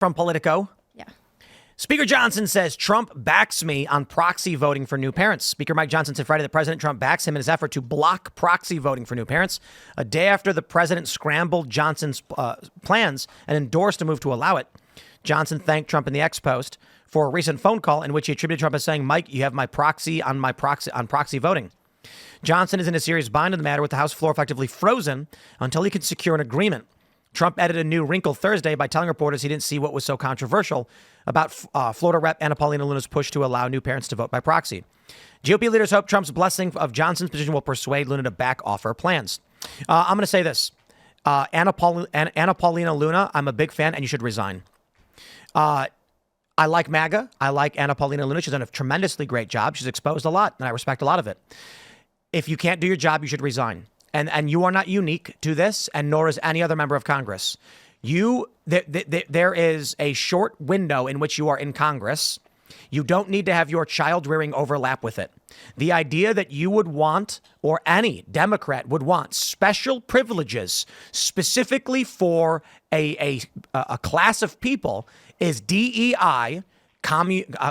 From Politico. Yeah. Speaker Johnson says Trump backs me on proxy voting for new parents. Speaker Mike Johnson said Friday that President Trump backs him in his effort to block proxy voting for new parents. A day after the president scrambled Johnson's plans and endorsed a move to allow it, Johnson thanked Trump in the X post for a recent phone call in which he attributed Trump as saying, Mike, you have my proxy on proxy voting. Johnson is in a serious bind in the matter with the House floor effectively frozen until he can secure an agreement. Trump added a new wrinkle Thursday by telling reporters he didn't see what was so controversial about Florida Rep. Anna Paulina Luna's push to allow new parents to vote by proxy. GOP leaders hope Trump's blessing of Johnson's position will persuade Luna to back off her plans. I'm going to say this. Anna Paulina Luna, I'm a big fan, and you should resign. I like MAGA. I like Anna Paulina Luna. She's done a tremendously great job. She's exposed a lot, and I respect a lot of it. If you can't do your job, you should resign. And you are not unique to this, and nor is any other member of Congress. There is a short window in which you are in Congress. You don't need to have your child rearing overlap with it. The idea that you would want, or any Democrat would want, special privileges specifically for a class of people is DEI,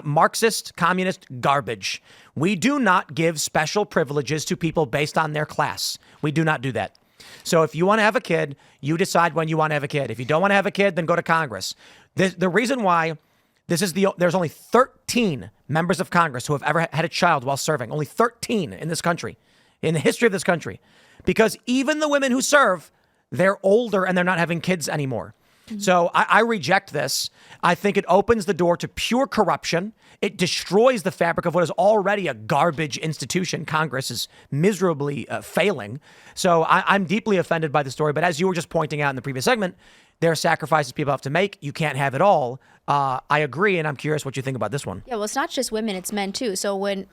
Marxist, communist garbage. We do not give special privileges to people based on their class. We do not do that. So if you want to have a kid, you decide when you want to have a kid. If you don't want to have a kid, then go to Congress. The reason why there's only 13 members of Congress who have ever had a child while serving. Only 13 in this country, in the history of this country. Because even the women who serve, they're older and they're not having kids anymore. So I reject this. I think it opens the door to pure corruption. It destroys the fabric of what is already a garbage institution. Congress is miserably failing. So I'm deeply offended by the story. But as you were just pointing out in the previous segment, there are sacrifices people have to make. You can't have it all. I agree. And I'm curious what you think about this one. Yeah, well, it's not just women, it's men too. So when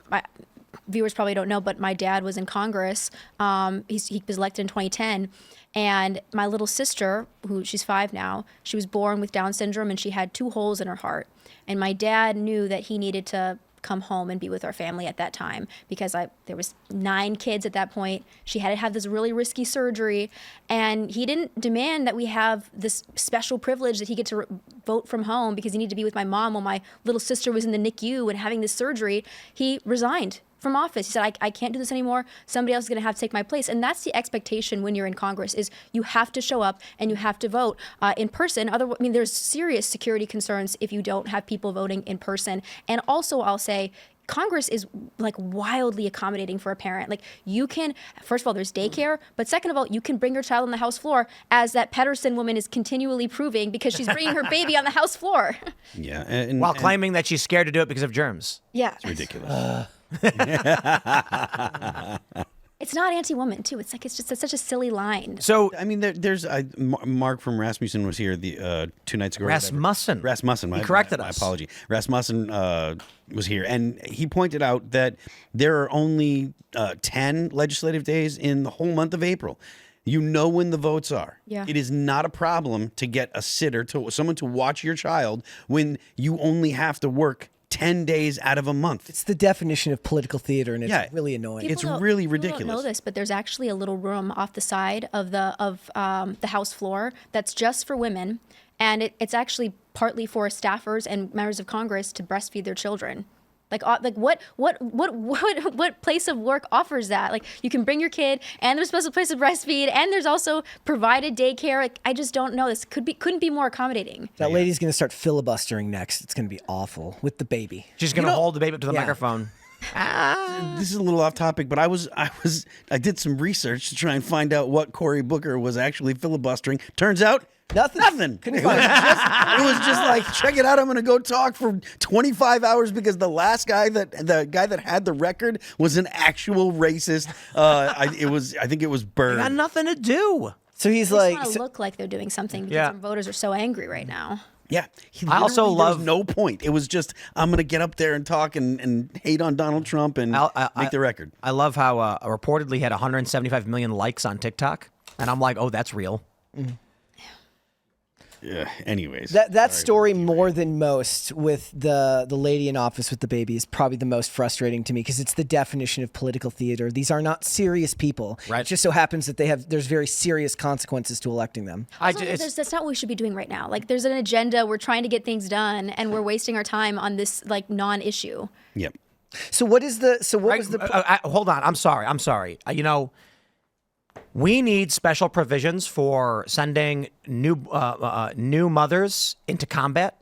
viewers probably don't know, but my dad was in Congress. He was elected in 2010. And my little sister, she's 5 now, she was born with Down syndrome and she had 2 holes in her heart. And my dad knew that he needed to come home and be with our family at that time because there was 9 kids at that point. She had to have this really risky surgery. And he didn't demand that we have this special privilege that he get to vote from home because he needed to be with my mom while my little sister was in the NICU and having this surgery. He resigned from office. He said, I can't do this anymore. Somebody else is going to have to take my place. And that's the expectation when you're in Congress is you have to show up and you have to vote in person. There's serious security concerns if you don't have people voting in person. And also, I'll say, Congress is like wildly accommodating for a parent. Like you can, first of all, there's daycare, but second of all, you can bring your child on the House floor as that Pedersen woman is continually proving because she's bringing her baby on the House floor. Yeah. While claiming that she's scared to do it because of germs. Yeah. It's ridiculous. It's not anti-woman too. It's such a silly line. So I mean, there's Mark from Rasmussen was here 2 nights ago. Rasmussen. He corrected us. My apology. Rasmussen was here, and he pointed out that there are only 10 legislative days in the whole month of April. You know when the votes are. Yeah. It is not a problem to get a sitter, someone to watch your child when you only have to work 10 days out of a month. It's the definition of political theater, and it's really annoying. It's really ridiculous. People don't know this, but there's actually a little room off the side of the House floor that's just for women, and it's actually partly for staffers and members of Congress to breastfeed their children. Like what place of work offers that? Like you can bring your kid, and there's a special place to breastfeed, and there's also provided daycare. Like I just don't know. This couldn't be more accommodating. That lady's going to start filibustering next. It's going to be awful with the baby. She's going to hold the baby up to the microphone. This is a little off topic, but I did some research to try and find out what Cory Booker was actually filibustering. Turns out nothing. Couldn't find it. It was just like, check it out. I'm going to go talk for 25 hours because the last guy that had the record was an actual racist. I think it was Byrd. It got nothing to do. So he's They like, just want to look like they're doing something because some voters are so angry right now. Yeah. I also love there was no point. It was just, I'm going to get up there and talk and hate on Donald Trump and make the record. I love how reportedly had 175 million likes on TikTok. And I'm like, oh, that's real. Anyways. That story more than most with the lady in office with the baby is probably the most frustrating to me because it's the definition of political theater. These are not serious people. Right. It just so happens that there's very serious consequences to electing them. That's not what we should be doing right now. Like, there's an agenda. We're trying to get things done, and we're wasting our time on this like non-issue. Yep. So what was the hold on. I'm sorry. We need special provisions for sending new mothers into combat.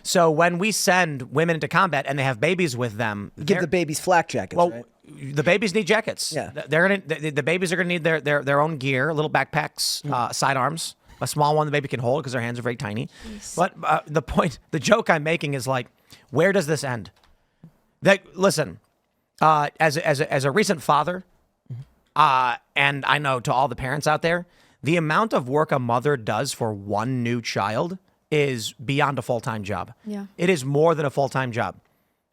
So when we send women into combat and they have babies with them, give the babies flak jackets? Well, right? the babies need jackets. Yeah. The babies are gonna need their own gear, little backpacks, sidearms, a small one the baby can hold because their hands are very tiny. Jeez. But the joke I'm making is like, where does this end? Listen, as a recent father. And I know to all the parents out there, the amount of work a mother does for one new child is beyond a full-time job. Yeah. It is more than a full-time job,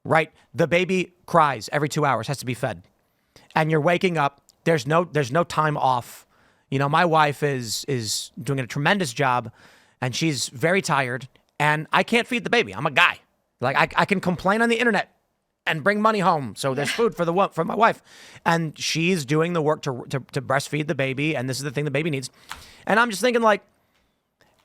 right? The baby cries every 2 hours, has to be fed. And you're waking up, there's no time off. You know, my wife is doing a tremendous job and she's very tired and I can't feed the baby. I'm a guy. Like I can complain on the internet and bring money home, so there's food for my wife, and she's doing the work to breastfeed the baby, and this is the thing the baby needs. And I'm just thinking, like,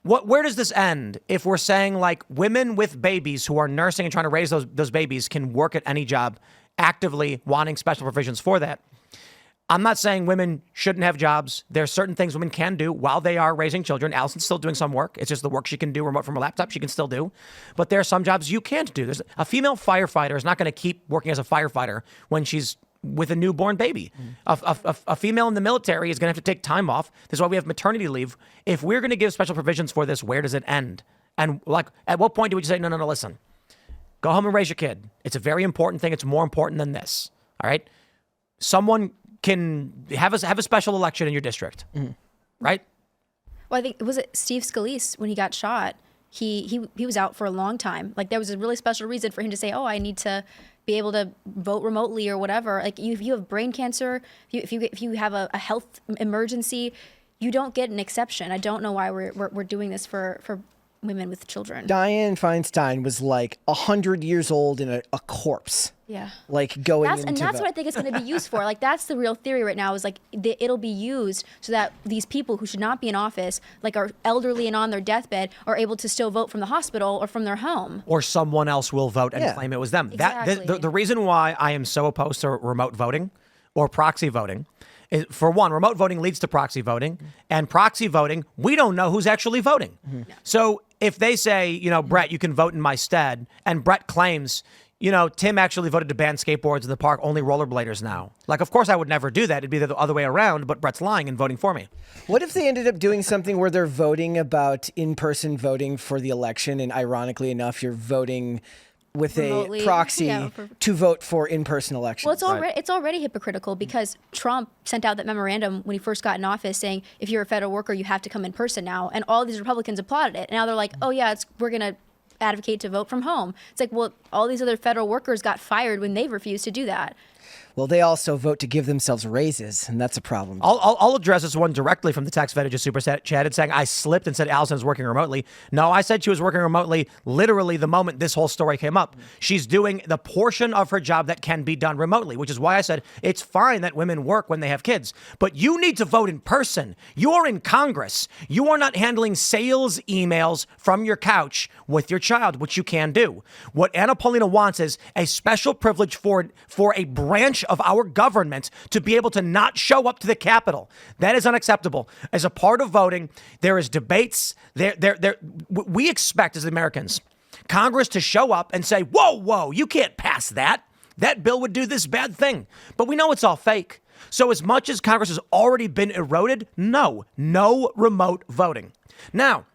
where does this end if we're saying like women with babies who are nursing and trying to raise those babies can work at any job, actively wanting special provisions for that? I'm not saying women shouldn't have jobs. There are certain things women can do while they are raising children. Allison's still doing some work. It's just the work she can do remote from her laptop she can still do. But there are some jobs you can't do. There's a female firefighter is not going to keep working as a firefighter when she's with a newborn baby. A female in the military is going to have to take time off. This is why we have maternity leave. If we're going to give special provisions for this, where does it end? And like, at what point do we just say, no, listen, go home and raise your kid. It's a very important thing. It's more important than this. All right. Someone can have a special election in your district, right? Well, I think was it Steve Scalise when he got shot. He was out for a long time. Like there was a really special reason for him to say, "Oh, I need to be able to vote remotely or whatever." Like if you have brain cancer, if you have a health emergency, you don't get an exception. I don't know why we're doing this for women with children. Dianne Feinstein was like 100 years old in a corpse. Yeah. Like going And that's what I think it's going to be used for. Like that's the real theory right now is like it'll be used so that these people who should not be in office, like are elderly and on their deathbed, are able to still vote from the hospital or from their home. Or someone else will vote and claim it was them. Exactly. The reason why I am so opposed to remote voting or proxy voting is, for one, remote voting leads to proxy voting, and proxy voting, we don't know who's actually voting. So if they say, you know, Brett, you can vote in my stead, and Brett claims, you know, Tim actually voted to ban skateboards in the park, only rollerbladers now. Like, of course I would never do that. It'd be the other way around, but Brett's lying and voting for me. What if they ended up doing something where they're voting about in-person voting for the election, and ironically enough, you're voting with remotely, a proxy to vote for in-person elections? Well, it's already hypocritical because Trump sent out that memorandum when he first got in office saying, if you're a federal worker, you have to come in person now. And all these Republicans applauded it. And now they're like, oh yeah, we're going to advocate to vote from home. It's like, well, all these other federal workers got fired when they refused to do that. Well, they also vote to give themselves raises, and that's a problem. I'll address this one directly from the text Veta just super chatted saying I slipped and said Allison was working remotely. No, I said she was working remotely literally the moment this whole story came up. She's doing the portion of her job that can be done remotely, which is why I said it's fine that women work when they have kids, but you need to vote in person. You're in Congress. You are not handling sales emails from your couch with your child, which you can do. What Anna Paulina wants is a special privilege for a branch of our government to be able to not show up to the Capitol. That is unacceptable. As a part of voting, there is debates. We expect as Americans, Congress to show up and say, whoa, you can't pass that. That bill would do this bad thing. But we know it's all fake. So as much as Congress has already been eroded, no remote voting. Now,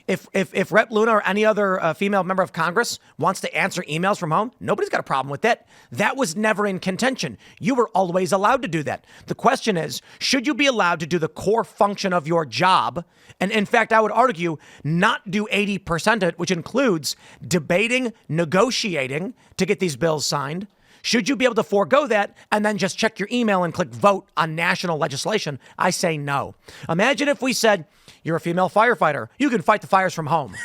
if Rep. Luna or any other female member of Congress wants to answer emails from home, nobody's got a problem with that. That was never in contention. You were always allowed to do that. The question is, should you be allowed to do the core function of your job? And in fact, I would argue not do 80% of it, which includes debating, negotiating to get these bills signed, Should you be able to forego that and then just check your email and click vote on national legislation? I say no. Imagine if we said, you're a female firefighter, you can fight the fires from home.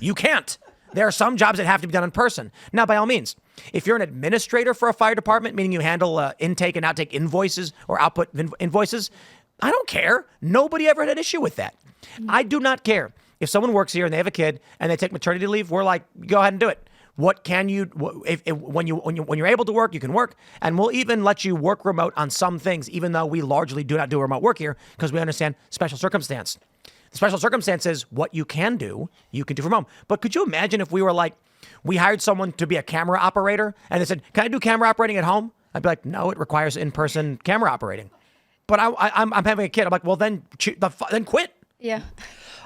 You can't. There are some jobs that have to be done in person. Now, by all means, if you're an administrator for a fire department, meaning you handle intake and outtake invoices or output invoices, I don't care. Nobody ever had an issue with that. I do not care. If someone works here and they have a kid and they take maternity leave, we're like, go ahead and do it. What can you, when you're able to work, you can work, and we'll even let you work remote on some things, even though we largely do not do remote work here because we understand special circumstance. The special circumstance is what you can do from home. But could you imagine if we were like, we hired someone to be a camera operator and they said, can I do camera operating at home? I'd be like, no, it requires in-person camera operating. But I'm having a kid. I'm like, well, then quit. Yeah.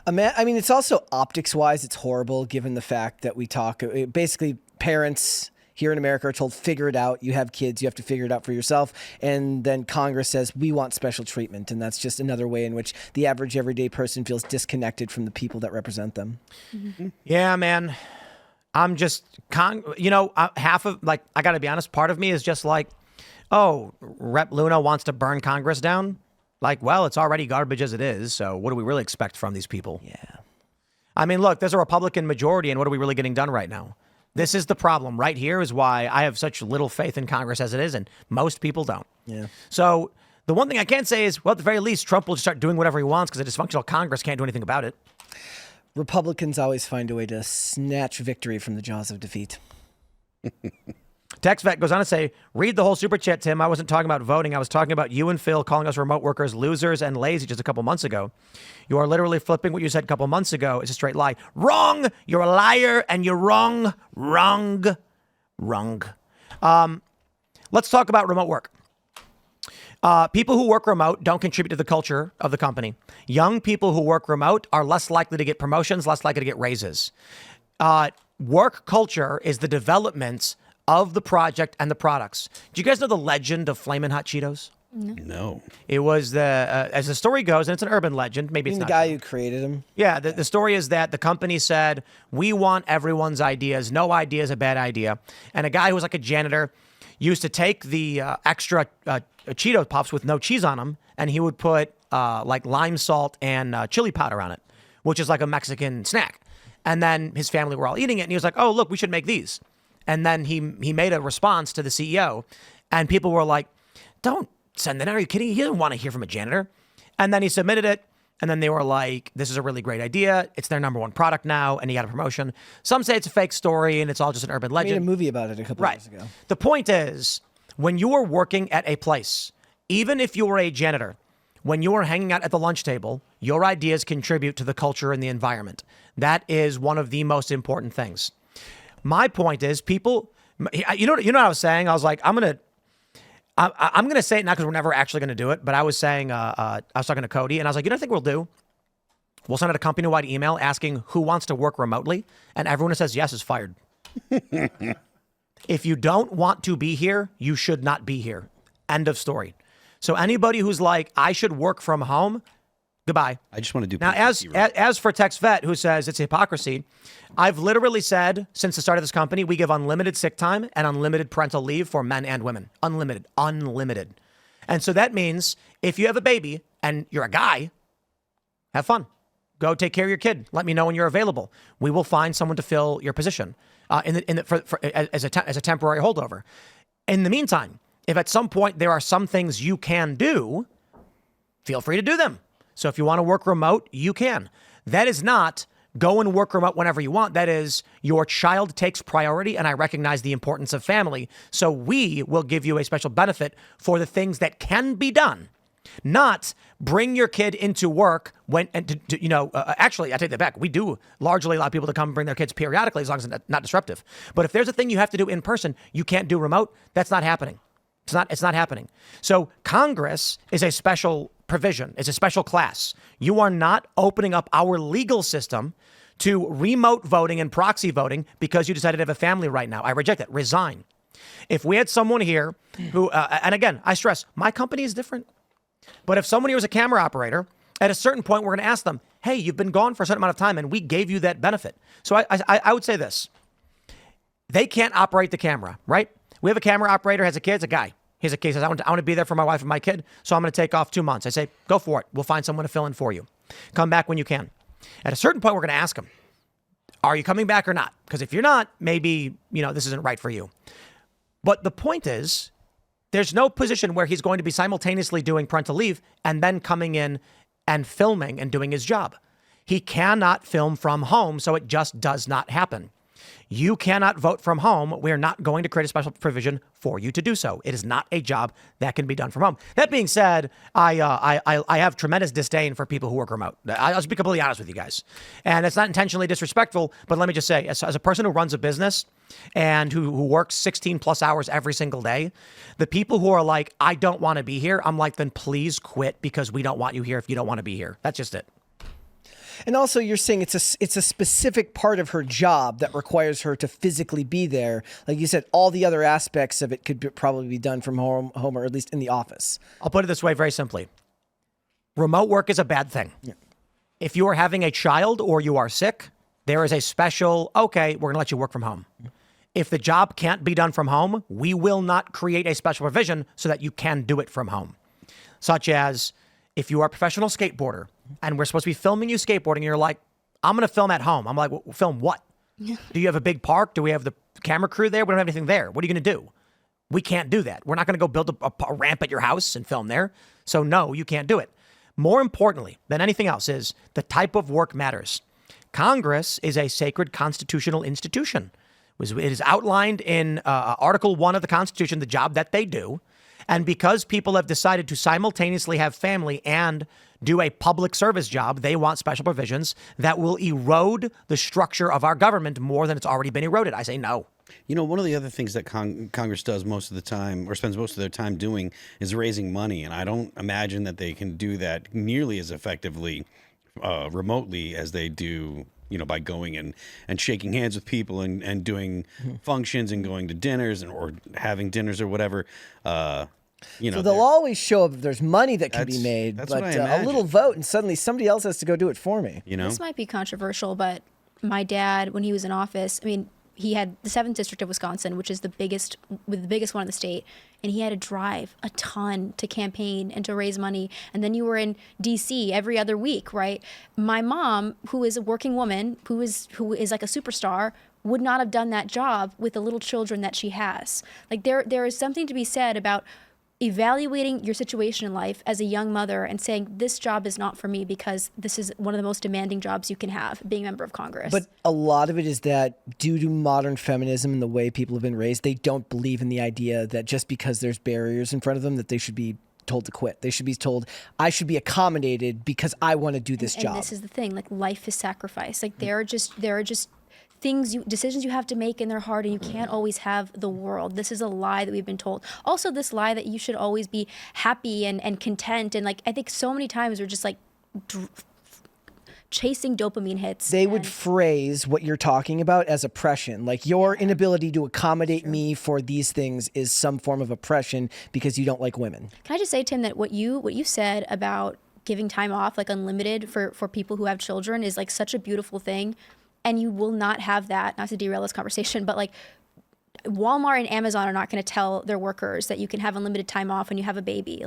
I mean, it's also optics-wise, it's horrible given the fact that we talk, basically parents here in America are told, figure it out. You have kids, you have to figure it out for yourself. And then Congress says, we want special treatment. And that's just another way in which the average everyday person feels disconnected from the people that represent them. Mm-hmm. Yeah, man. I'm just, half of, like, I got to be honest, part of me is just like, oh, Rep. Luna wants to burn Congress down? Like, well, it's already garbage as it is, so what do we really expect from these people? Yeah. I mean, look, there's a Republican majority, and what are we really getting done right now? This is the problem. Right here is why I have such little faith in Congress as it is, and most people don't. Yeah. So the one thing I can say is, well, at the very least, Trump will just start doing whatever he wants because a dysfunctional Congress can't do anything about it. Republicans always find a way to snatch victory from the jaws of defeat. TextVet goes on to say, read the whole super chat, Tim. I wasn't talking about voting. I was talking about you and Phil calling us remote workers losers and lazy just a couple months ago. You are literally flipping what you said a couple months ago. It's a straight lie. Wrong. You're a liar and you're wrong. Wrong. Let's talk about remote work. People who work remote don't contribute to the culture of the company. Young people who work remote are less likely to get promotions, less likely to get raises. Work culture is the development of the project and the products. Do you guys know the legend of Flamin' Hot Cheetos? No. It was as the story goes, and it's an urban legend. Maybe it's the not guy true. who created them. Yeah, the story is that the company said, we want everyone's ideas. No idea is a bad idea. And a guy who was like a janitor used to take the extra Cheeto Puffs with no cheese on them, and he would put like lime salt and chili powder on it, which is like a Mexican snack. And then his family were all eating it, and he was like, oh, look, we should make these. And then he made a response to the CEO, and people were like, don't send that out. Are you kidding? He didn't want to hear from a janitor. And then he submitted it, and then they were like, this is a really great idea. It's their number one product now, and he got a promotion. Some say it's a fake story, and it's all just an urban I legend. made a movie about it a couple years ago. The point is, when you are working at a place, even if you are a janitor, when you are hanging out at the lunch table, your ideas contribute to the culture and the environment. That is one of the most important things. My point is, people, you know what I was saying? I was like, I'm gonna say it now because we're never actually gonna do it. But I was saying, I was talking to Cody, and I was like, you know what I think we'll do? We'll send out a company-wide email asking who wants to work remotely, and everyone who says yes is fired. If you don't want to be here, you should not be here. End of story. So anybody who's like, I should work from home, goodbye. I just want to do now. As for TextVet, who says it's hypocrisy, I've literally said since the start of this company, we give unlimited sick time and unlimited parental leave for men and women. Unlimited. And so that means if you have a baby and you're a guy, have fun. Go take care of your kid. Let me know when you're available. We will find someone to fill your position as a temporary holdover. In the meantime, if at some point there are some things you can do, feel free to do them. So if you want to work remote, you can. That is not go and work remote whenever you want. That is your child takes priority, and I recognize the importance of family. So we will give you a special benefit for the things that can be done. Not bring your kid into work when, actually, I take that back. We do largely allow people to come and bring their kids periodically as long as it's not disruptive. But if there's a thing you have to do in person, you can't do remote, that's not happening. It's not happening. So Congress is a special provision. It's a special class. You are not opening up our legal system to remote voting and proxy voting because you decided to have a family right now. I reject that. Resign. If we had someone here who, and again, I stress, my company is different. But if someone here was a camera operator, at a certain point, we're going to ask them, hey, you've been gone for a certain amount of time and we gave you that benefit. So I would say this. They can't operate the camera, right? We have a camera operator, has a kid, it's a guy. He's a kid, says, I want to be there for my wife and my kid, so I'm going to take off 2 months. I say, go for it. We'll find someone to fill in for you. Come back when you can. At a certain point, we're going to ask him, are you coming back or not? Because if you're not, maybe, this isn't right for you. But the point is, there's no position where he's going to be simultaneously doing parental leave and then coming in and filming and doing his job. He cannot film from home, so it just does not happen. You cannot vote from home. We're not going to create a special provision for you to do so. It is not a job that can be done from home. That being said, I have tremendous disdain for people who work remote. I'll just be completely honest with you guys. And it's not intentionally disrespectful, but let me just say, as a person who runs a business and who works 16 plus hours every single day, the people who are like, I don't want to be here, I'm like, then please quit because we don't want you here if you don't want to be here. That's just it. And also, you're saying it's a specific part of her job that requires her to physically be there. Like you said, all the other aspects of it could probably be done from home, or at least in the office. I'll put it this way very simply. Remote work is a bad thing. Yeah. If you are having a child or you are sick, there is a special, okay, we're going to let you work from home. If the job can't be done from home, we will not create a special provision so that you can do it from home. Such as if you are a professional skateboarder, and we're supposed to be filming you skateboarding, and you're like, I'm going to film at home. I'm like, well, film what? Do you have a big park? Do we have the camera crew there? We don't have anything there. What are you going to do? We can't do that. We're not going to go build a ramp at your house and film there. So no, you can't do it. More importantly than anything else is the type of work matters. Congress is a sacred constitutional institution. It is outlined in Article 1 of the Constitution, the job that they do. And because people have decided to simultaneously have family and do a public service job, they want special provisions that will erode the structure of our government more than it's already been eroded. I say no. One of the other things that Congress does most of the time, or spends most of their time doing, is raising money. And I don't imagine that they can do that nearly as effectively remotely as they do, by going and shaking hands with people and doing functions and going to dinners or having dinners or whatever. So they'll always show up if there's money that can be made, but a little vote and suddenly somebody else has to go do it for me. This might be controversial, but my dad, when he was in office, he had the 7th District of Wisconsin, which is the biggest one in the state, and he had to drive a ton to campaign and to raise money. And then you were in D.C. every other week, right? My mom, who is a working woman, who is like a superstar, would not have done that job with the little children that she has. Like there is something to be said about evaluating your situation in life as a young mother and saying, this job is not for me because this is one of the most demanding jobs you can have, being a member of Congress. But a lot of it is that due to modern feminism and the way people have been raised, they don't believe in the idea that just because there's barriers in front of them that they should be told to quit. They should be told, I should be accommodated because I want to do this job. And this is the thing, like life is sacrifice. Like there are just decisions you have to make in their heart, and you can't always have the world. This is a lie that we've been told. Also, this lie that you should always be happy and content. And I think so many times we're just chasing dopamine hits. They would phrase what you're talking about as oppression. Like your inability to accommodate me for these things is some form of oppression because you don't like women. Can I just say, Tim, that what you said about giving time off, like unlimited for people who have children, is like such a beautiful thing. And you will not have that, not to derail this conversation, but Walmart and Amazon are not going to tell their workers that you can have unlimited time off when you have a baby.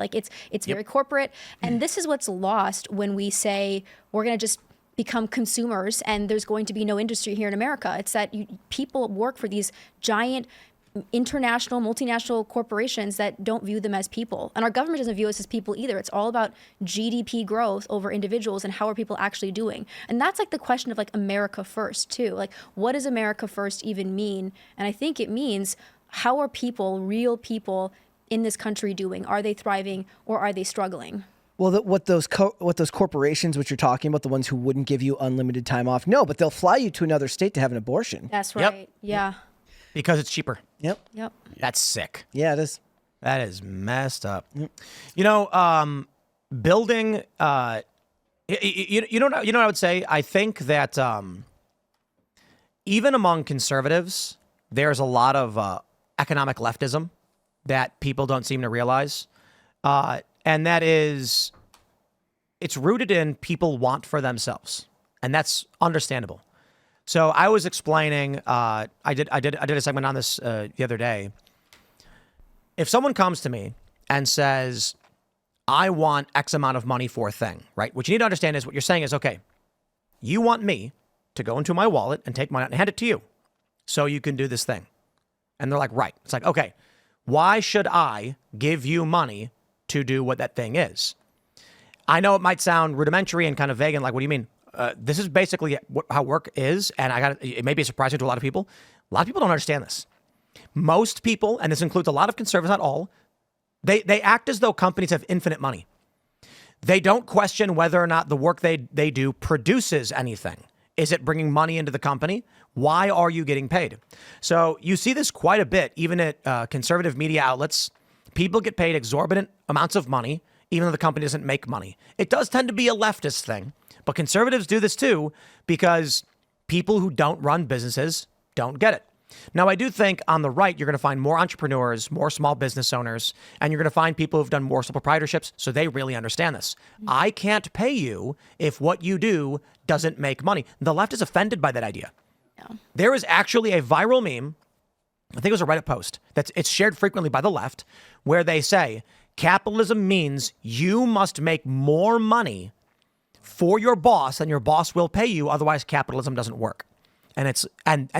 It's very corporate. And this is what's lost when we say we're going to just become consumers and there's going to be no industry here in America. It's that people work for these giant international, multinational corporations that don't view them as people. And our government doesn't view us as people either. It's all about GDP growth over individuals and how are people actually doing. And that's the question of America first too. What does America first even mean? And I think it means, how are people, real people in this country doing? Are they thriving or are they struggling? Well, what those corporations, which you're talking about, the ones who wouldn't give you unlimited time off, no, but they'll fly you to another state to have an abortion. That's right. Yep. Yeah. Because it's cheaper. Yep. That's sick. Yeah, it is. That is messed up. Yep. Building. You know what I would say? I think that even among conservatives, there's a lot of economic leftism that people don't seem to realize, and that is, it's rooted in people want for themselves, and that's understandable. So I was explaining, I did a segment on this the other day, if someone comes to me and says, I want X amount of money for a thing, right? What you need to understand is what you're saying is, okay, you want me to go into my wallet and take money out and hand it to you so you can do this thing. And they're like, right. It's like, okay, why should I give you money to do what that thing is? I know it might sound rudimentary and kind of vague and like, what do you mean? This is basically how work is. And it may be surprising to a lot of people. A lot of people don't understand this. Most people, and this includes a lot of conservatives, not all, they act as though companies have infinite money. They don't question whether or not the work they do produces anything. Is it bringing money into the company? Why are you getting paid? So you see this quite a bit, even at conservative media outlets. People get paid exorbitant amounts of money, even though the company doesn't make money. It does tend to be a leftist thing, but conservatives do this too because people who don't run businesses don't get it. Now, I do think on the right, you're going to find more entrepreneurs, more small business owners, and you're going to find people who've done more sole proprietorships, so they really understand this. I can't pay you if what you do doesn't make money. The left is offended by that idea. No. There is actually a viral meme, I think it was a Reddit post, it's shared frequently by the left, where they say, capitalism means you must make more money for your boss than your boss will pay you, otherwise capitalism doesn't work. And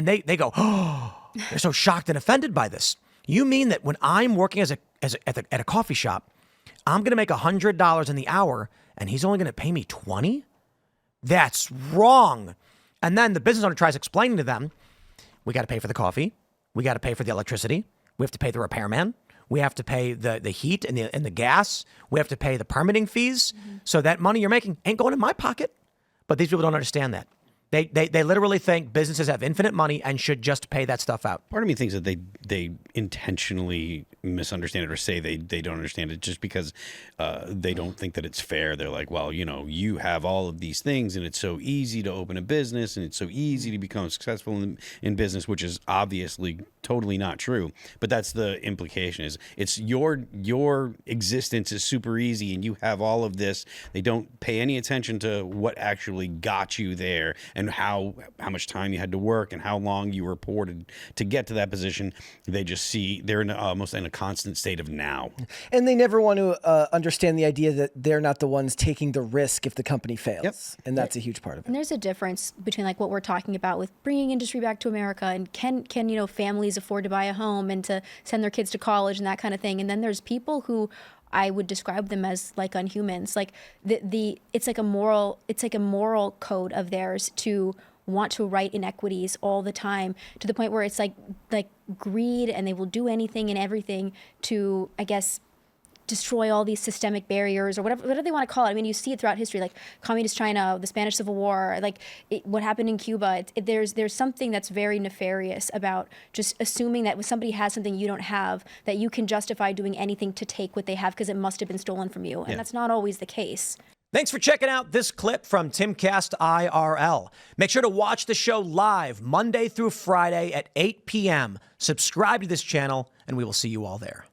they go, oh, they're so shocked and offended by this. You mean that when I'm working at a coffee shop, I'm going to make $100 in the hour and he's only going to pay me $20? That's wrong. And then the business owner tries explaining to them, we got to pay for the coffee. We got to pay for the electricity. We have to pay the repairman. We have to pay the heat and the gas. We have to pay the permitting fees. Mm-hmm. So that money you're making ain't going in my pocket. But these people don't understand that. They literally think businesses have infinite money and should just pay that stuff out. Part of me thinks that they intentionally misunderstand it or say they don't understand it just because they don't think that it's fair. They're like, well, you have all of these things and it's so easy to open a business and it's so easy to become successful in business, which is obviously totally not true. But that's the implication is it's your existence is super easy and you have all of this. They don't pay any attention to what actually got you there and how much time you had to work and how long you were poor to get to that position. They just see they're almost in a constant state of now. And they never want to understand the idea that they're not the ones taking the risk if the company fails. Yep. And that's a huge part of it. And there's a difference between like what we're talking about with bringing industry back to America and can families afford to buy a home and to send their kids to college and that kind of thing. And then there's people who I would describe them as like unhumans. Like it's like a moral code of theirs to want to right inequities all the time to the point where it's like greed, and they will do anything and everything to, I guess, destroy all these systemic barriers or whatever they want to call it. I mean, you see it throughout history, like communist China, the Spanish Civil War, what happened in Cuba. There's something that's very nefarious about just assuming that when somebody has something you don't have, that you can justify doing anything to take what they have because it must have been stolen from you. And that's not always the case. Thanks for checking out this clip from Timcast IRL. Make sure to watch the show live Monday through Friday at 8 p.m. Subscribe to this channel, and we will see you all there.